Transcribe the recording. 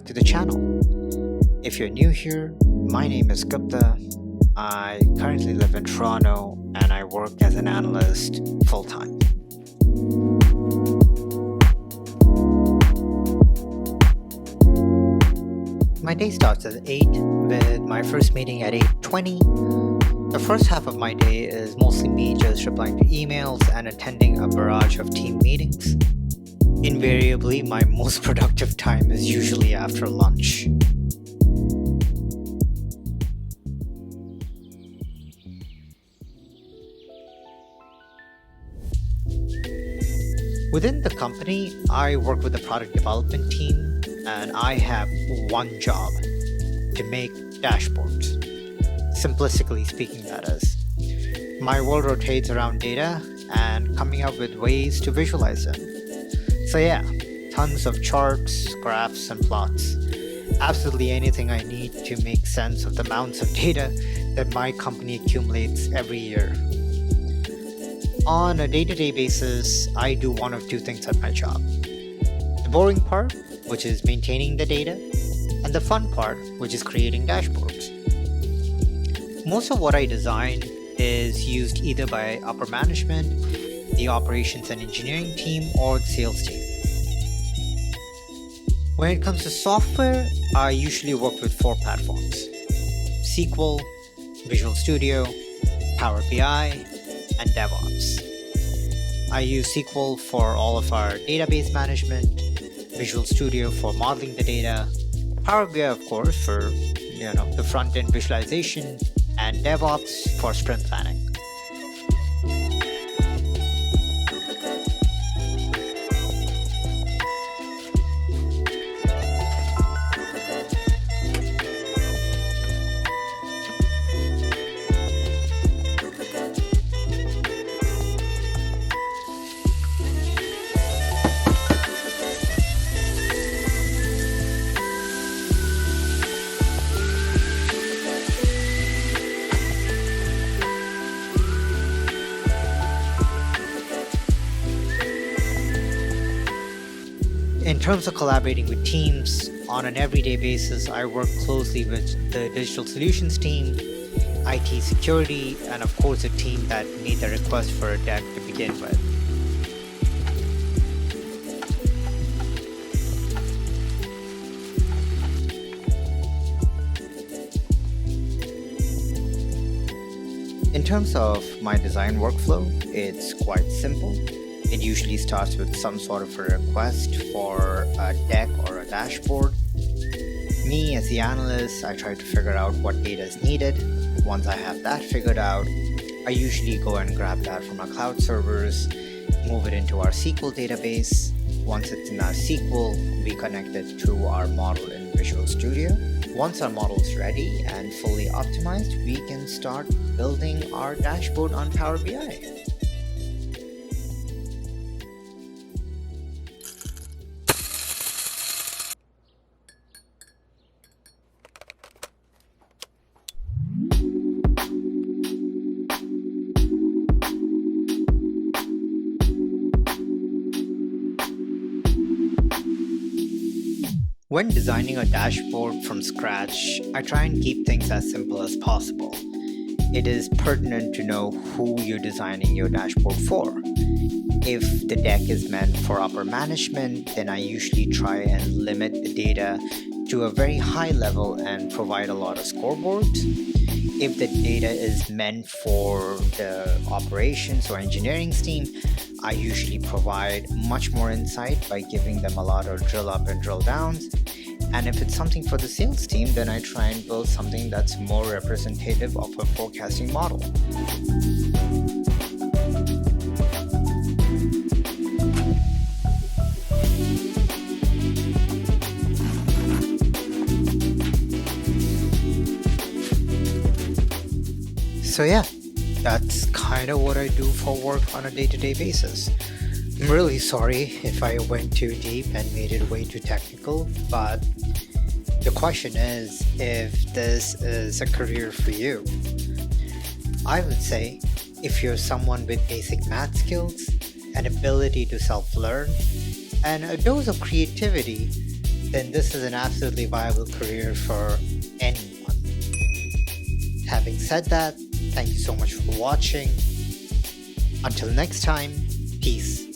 back to the channel. If you're new here, my name is Gupta. I currently live in Toronto and I work as an analyst full-time. My day starts at 8 with my first meeting at 8:20. The first half of my day is mostly me just replying to emails and attending a barrage of team meetings. Invariably, my most productive time is usually after lunch. Within the company, I work with the product development team, and I have one job: to make dashboards. Simplistically speaking, that is. My world rotates around data and coming up with ways to visualize them. So yeah, tons of charts, graphs, and plots. Absolutely anything I need to make sense of the amounts of data that my company accumulates every year. On a day-to-day basis, I do one of two things at my job. The boring part, which is maintaining the data, and the fun part, which is creating dashboards. Most of what I design is used either by upper management, the operations and engineering team, or the sales team. When it comes to software, I usually work with 4 platforms: SQL, Visual Studio, Power BI, and DevOps. I use SQL for all of our database management, Visual Studio for modeling the data, Power BI of course for the front-end visualization, and DevOps for sprint planning. In terms of collaborating with teams, on an everyday basis, I work closely with the digital solutions team, IT security, and of course the team that made the request for a deck to begin with. In terms of my design workflow, it's quite simple. It usually starts with some sort of a request for a deck or a dashboard. Me as the analyst, I try to figure out what data is needed. Once I have that figured out, I usually go and grab that from our cloud servers, move it into our SQL database. Once it's in our SQL, we connect it to our model in Visual Studio. Once our model is ready and fully optimized, we can start building our dashboard on Power BI. When designing a dashboard from scratch, I try and keep things as simple as possible. It is pertinent to know who you're designing your dashboard for. If the deck is meant for upper management, then I usually try and limit the data to a very high level and provide a lot of scoreboards. If the data is meant for the operations or engineering team, I usually provide much more insight by giving them a lot of drill up and drill downs. And if it's something for the sales team, then I try and build something that's more representative of a forecasting model. So yeah, that's kind of what I do for work on a day-to-day basis. I'm really sorry if I went too deep and made it way too technical, but the question is if this is a career for you. I would say if you're someone with basic math skills, an ability to self-learn, and a dose of creativity, then this is an absolutely viable career for anyone. Having said that, thank you so much for watching. Until next time, peace.